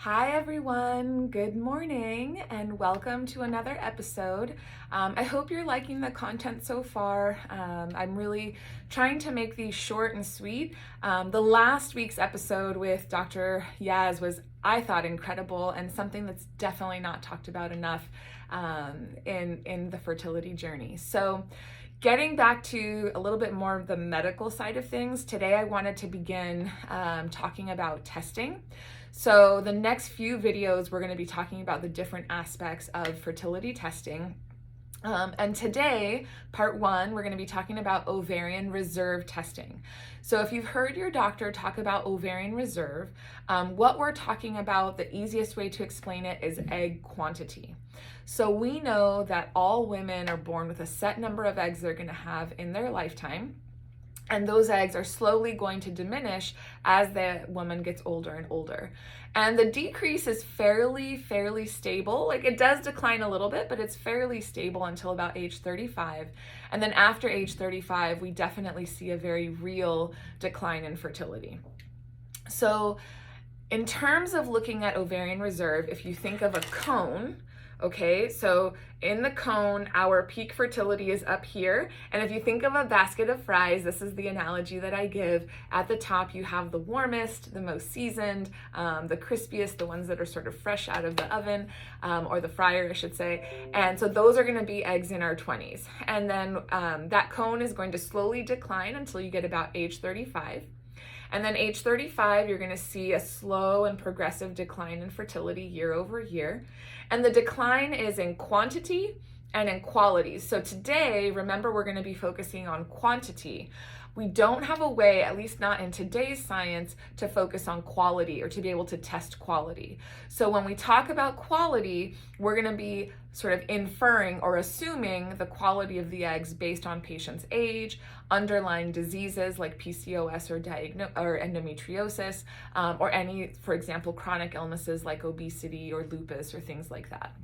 Hi everyone, good morning and welcome to another episode. I hope you're liking the content so far. I'm really trying to make these short and sweet. The last week's episode with Dr. Yaz was, I thought, incredible and something that's definitely not talked about enough in the fertility journey. So getting back to a little bit more of the medical side of things, today I wanted to begin talking about testing. So the next few videos, we're going to be talking about the different aspects of fertility testing. And today, part one, we're going to be talking about ovarian reserve testing. So if you've heard your doctor talk about ovarian reserve, what we're talking about, the easiest way to explain it is egg quantity. So we know that all women are born with a set number of eggs they're going to have in their lifetime. And those eggs are slowly going to diminish as the woman gets older and older. And the decrease is fairly stable. Like, it does decline a little bit, but it's fairly stable until about age 35. And then after age 35, we definitely see a very real decline in fertility. So in terms of looking at ovarian reserve, if you think of a cone, okay, so in the cone, our peak fertility is up here. And if you think of a basket of fries, this is the analogy that I give. At the top, you have the warmest, the most seasoned, the crispiest, the ones that are sort of fresh out of the oven, or the fryer, I should say. And so those are going to be eggs in our 20s. And then that cone is going to slowly decline until you get about age 35. And then age 35, you're going to see a slow and progressive decline in fertility year over year. And the decline is in quantity and in quality. So today, remember, we're going to be focusing on quantity. We don't have a way, at least not in today's science, to focus on quality or to be able to test quality. So when we talk about quality, we're going to be sort of inferring or assuming the quality of the eggs based on patient's age, underlying diseases like PCOS or endometriosis, or any, for example, chronic illnesses like obesity or lupus or things like that.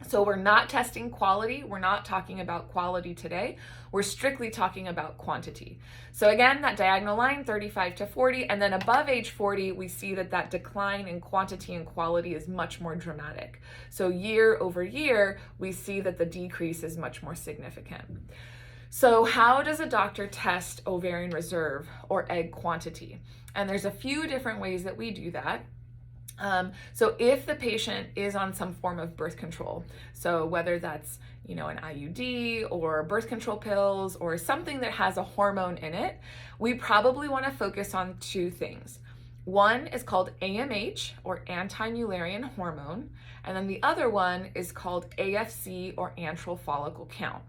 So we're not testing quality. We're not talking about quality today. We're strictly talking about quantity. So again, that diagonal line, 35 to 40, and then above age 40, we see that decline in quantity and quality is much more dramatic. So year over year, we see that the decrease is much more significant. So how does a doctor test ovarian reserve or egg quantity? And there's a few different ways that we do that. So if the patient is on some form of birth control, so whether that's, an IUD or birth control pills or something that has a hormone in it, we probably want to focus on two things. One is called AMH, or anti-Mullerian hormone, and then the other one is called AFC, or antral follicle count.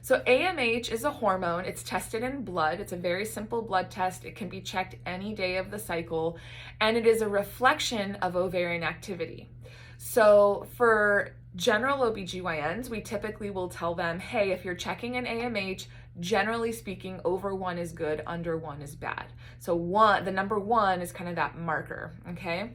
So AMH is a hormone. It's tested in blood. It's a very simple blood test. It can be checked any day of the cycle, and it is a reflection of ovarian activity. So for general OBGYNs, we typically will tell them, hey, if you're checking an AMH, generally speaking, over 1 is good, under 1 is bad. So the number 1 is kind of that marker, okay?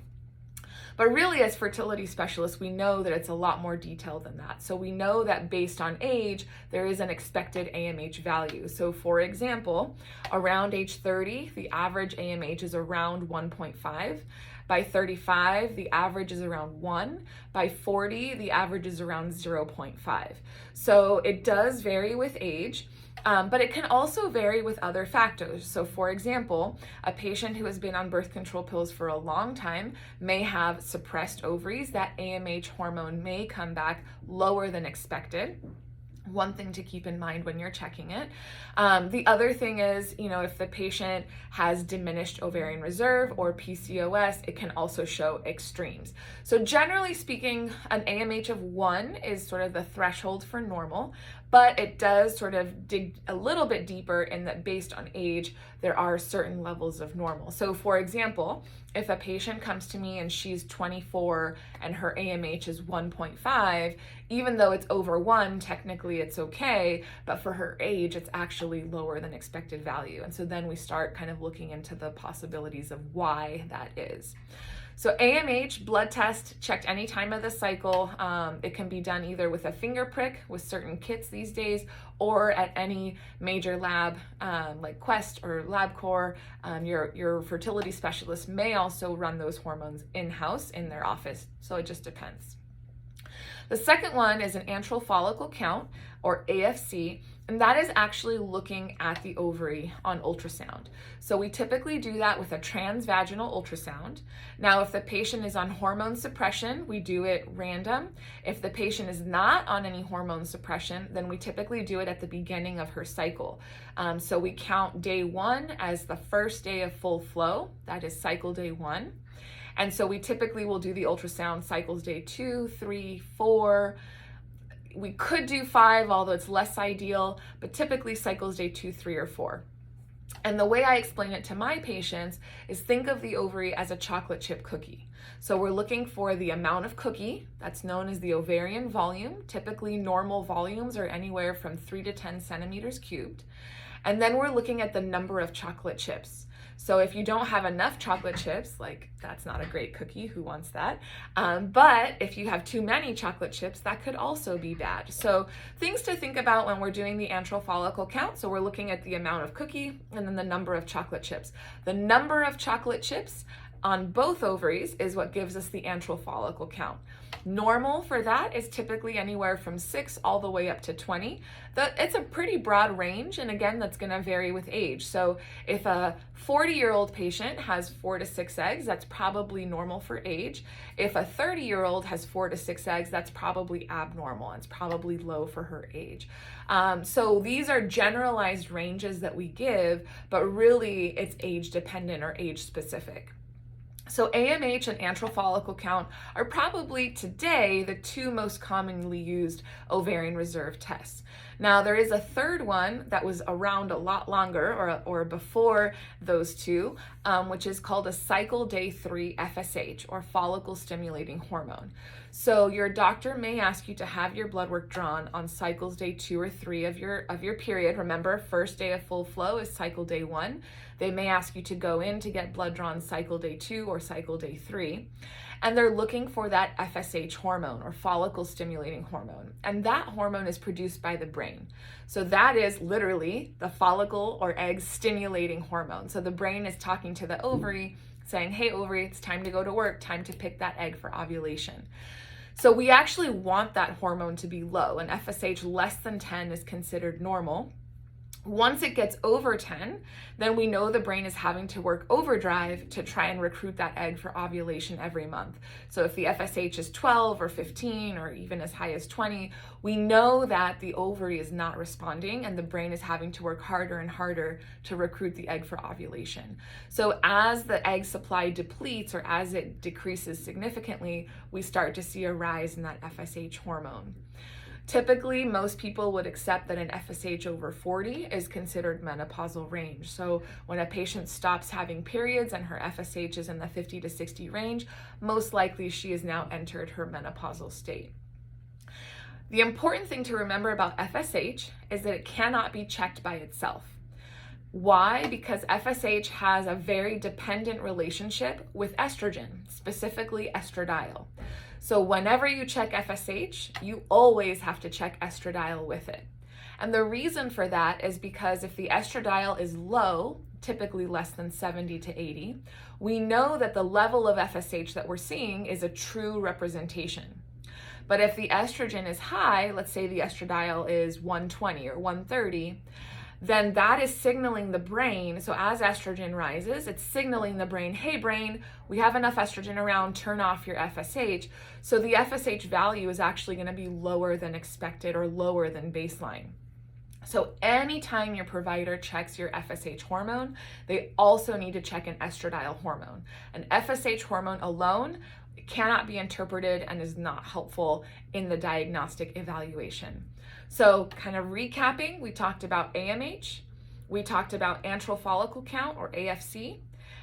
But really, as fertility specialists, we know that it's a lot more detailed than that. So we know that based on age, there is an expected AMH value. So for example, around age 30, the average AMH is around 1.5. By 35, the average is around 1. By 40, the average is around 0.5. So it does vary with age. But it can also vary with other factors. So for example, a patient who has been on birth control pills for a long time may have suppressed ovaries. That AMH hormone may come back lower than expected. One thing to keep in mind when you're checking it. The other thing is, if the patient has diminished ovarian reserve or PCOS, it can also show extremes. So generally speaking, an AMH of 1 is sort of the threshold for normal, but it does sort of dig a little bit deeper in that based on age, there are certain levels of normal. So for example, if a patient comes to me and she's 24 and her AMH is 1.5, even though it's over 1, technically it's okay, but for her age, it's actually lower than expected value. And so then we start kind of looking into the possibilities of why that is. So AMH blood test checked any time of the cycle. It can be done either with a finger prick with certain kits these days, or at any major lab like Quest or LabCorp. Your fertility specialist may also run those hormones in-house in their office. So it just depends. The second one is an antral follicle count, or AFC, and that is actually looking at the ovary on ultrasound. So we typically do that with a transvaginal ultrasound. Now, if the patient is on hormone suppression, we do it random. If the patient is not on any hormone suppression, then we typically do it at the beginning of her cycle. So we count day 1 as the first day of full flow. That is cycle day 1. And so we typically will do the ultrasound cycles day 2, 3, 4. We could do 5, although it's less ideal, but typically cycles day 2, 3, or 4. And the way I explain it to my patients is think of the ovary as a chocolate chip cookie. So we're looking for the amount of cookie, that's known as the ovarian volume. Typically normal volumes are anywhere from 3 to 10 centimeters cubed. And then we're looking at the number of chocolate chips. So if you don't have enough chocolate chips, like that's not a great cookie, who wants that? But if you have too many chocolate chips, that could also be bad. So things to think about when we're doing the antral follicle count. So we're looking at the amount of cookie and then the number of chocolate chips. The number of chocolate chips on both ovaries is what gives us the antral follicle count. Normal for that is typically anywhere from 6 all the way up to 20. It's a pretty broad range, and again, that's going to vary with age. So if a 40-year-old patient has 4 to 6 eggs, that's probably normal for age. If a 30-year-old has 4 to 6 eggs, that's probably abnormal. It's probably low for her age. So these are generalized ranges that we give, but really it's age dependent or age specific. So AMH and antral follicle count are probably today the 2 most commonly used ovarian reserve tests. Now there is a third one that was around a lot longer or before those 2, which is called a cycle day 3 FSH, or follicle stimulating hormone. So your doctor may ask you to have your blood work drawn on cycles day 2 or 3 of your period. Remember, first day of full flow is cycle day 1. They may ask you to go in to get blood drawn cycle day 2 or cycle day 3. And they're looking for that FSH hormone, or follicle stimulating hormone. And that hormone is produced by the brain. So that is literally the follicle or egg stimulating hormone. So the brain is talking to the ovary saying, hey ovary, it's time to go to work, time to pick that egg for ovulation. So we actually want that hormone to be low, and FSH less than 10 is considered normal. Once it gets over 10, then we know the brain is having to work overdrive to try and recruit that egg for ovulation every month. So if the FSH is 12 or 15 or even as high as 20, we know that the ovary is not responding and the brain is having to work harder and harder to recruit the egg for ovulation. So as the egg supply depletes, or as it decreases significantly, we start to see a rise in that FSH hormone. Typically, most people would accept that an FSH over 40 is considered menopausal range. So when a patient stops having periods and her FSH is in the 50 to 60 range, most likely she has now entered her menopausal state. The important thing to remember about FSH is that it cannot be checked by itself. Why? Because FSH has a very dependent relationship with estrogen, specifically estradiol. So whenever you check FSH, you always have to check estradiol with it. And the reason for that is because if the estradiol is low, typically less than 70 to 80, we know that the level of FSH that we're seeing is a true representation. But if the estrogen is high, let's say the estradiol is 120 or 130, then that is signaling the brain. So as estrogen rises, it's signaling the brain, hey brain, we have enough estrogen around, turn off your FSH. So the FSH value is actually going to be lower than expected or lower than baseline. So anytime your provider checks your FSH hormone, they also need to check an estradiol hormone. An FSH hormone alone cannot be interpreted and is not helpful in the diagnostic evaluation. So kind of recapping, we talked about AMH, we talked about antral follicle count, or AFC,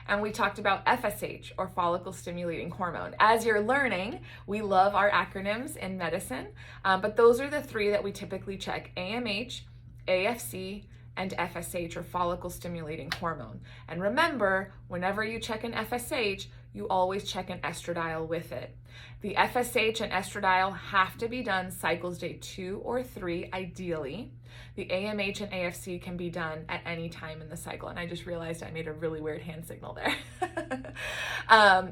and we talked about FSH, or follicle stimulating hormone. As you're learning, we love our acronyms in medicine, but those are the 3 that we typically check: AMH, AFC, and FSH, or follicle stimulating hormone. And remember, whenever you check an FSH, you always check an estradiol with it. The FSH and estradiol have to be done cycles day 2 or 3, ideally. The AMH and AFC can be done at any time in the cycle. And I just realized I made a really weird hand signal there.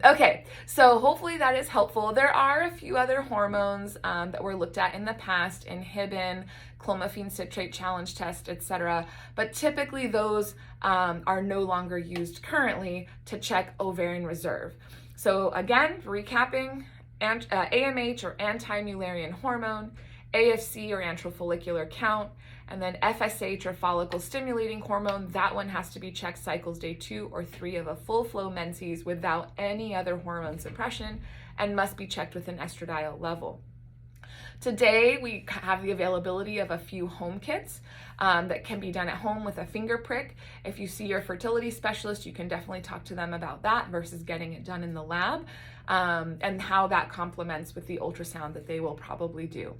Okay, so hopefully that is helpful. There are a few other hormones that were looked at in the past, inhibin, clomiphene citrate challenge test, etc. But typically those are no longer used currently to check ovarian reserve. So again, recapping, AMH or anti-Mullerian hormone, AFC or antral follicular count, and then FSH or follicle stimulating hormone. That one has to be checked cycles day 2 or 3 of a full flow menses without any other hormone suppression, and must be checked with an estradiol level. Today, we have the availability of a few home kits that can be done at home with a finger prick. If you see your fertility specialist, you can definitely talk to them about that versus getting it done in the lab, and how that complements with the ultrasound that they will probably do.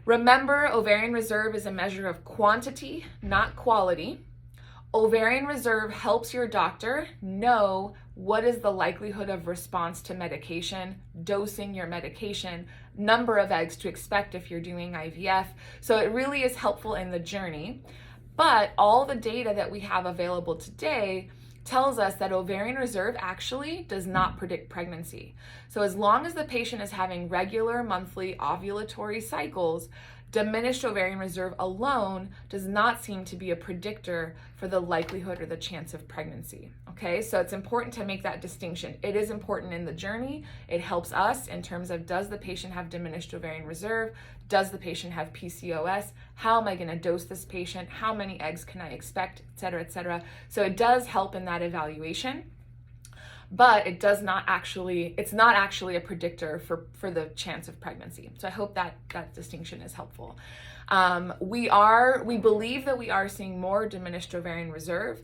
Remember, ovarian reserve is a measure of quantity, not quality. Ovarian reserve helps your doctor know what is the likelihood of response to medication, dosing your medication, number of eggs to expect if you're doing IVF. So it really is helpful in the journey. But all the data that we have available today tells us that ovarian reserve actually does not predict pregnancy. So as long as the patient is having regular monthly ovulatory cycles, diminished ovarian reserve alone does not seem to be a predictor for the likelihood or the chance of pregnancy. Okay, so it's important to make that distinction. It is important in the journey. It helps us in terms of, does the patient have diminished ovarian reserve? Does the patient have PCOS? How am I going to dose this patient? How many eggs can I expect, et cetera, et cetera. So it does help in that evaluation, but it does not actually, it's not actually a predictor for the chance of pregnancy. So I hope that distinction is helpful. We believe that we are seeing more diminished ovarian reserve.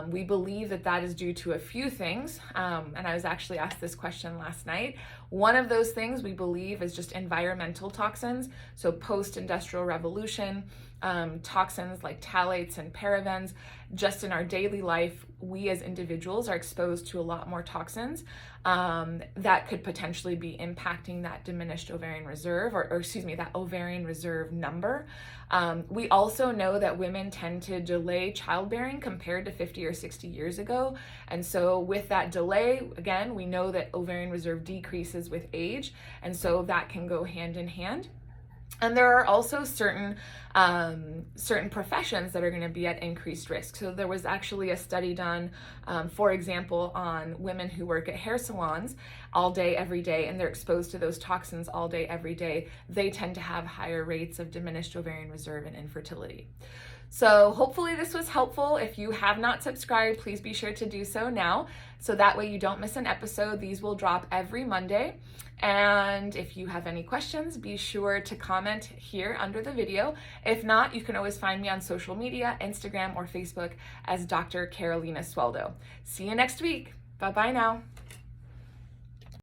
We believe that is due to a few things. And I was actually asked this question last night. One of those things we believe is just environmental toxins. So post-industrial revolution, toxins like phthalates and parabens. Just in our daily life, we as individuals are exposed to a lot more toxins that could potentially be impacting that diminished ovarian reserve, or excuse me, that ovarian reserve number. We also know that women tend to delay childbearing compared to 50 or 60 years ago. And so with that delay, again, we know that ovarian reserve decreases with age. And so that can go hand in hand. And there are also certain professions that are going to be at increased risk. So there was actually a study done, for example, on women who work at hair salons all day, every day, and they're exposed to those toxins all day, every day. They tend to have higher rates of diminished ovarian reserve and infertility. So hopefully this was helpful. If you have not subscribed, please be sure to do so now, so that way you don't miss an episode. These will drop every Monday. And if you have any questions, be sure to comment here under the video. If not, you can always find me on social media, Instagram or Facebook as Dr. Carolina Sweldo. See you next week. Bye-bye now.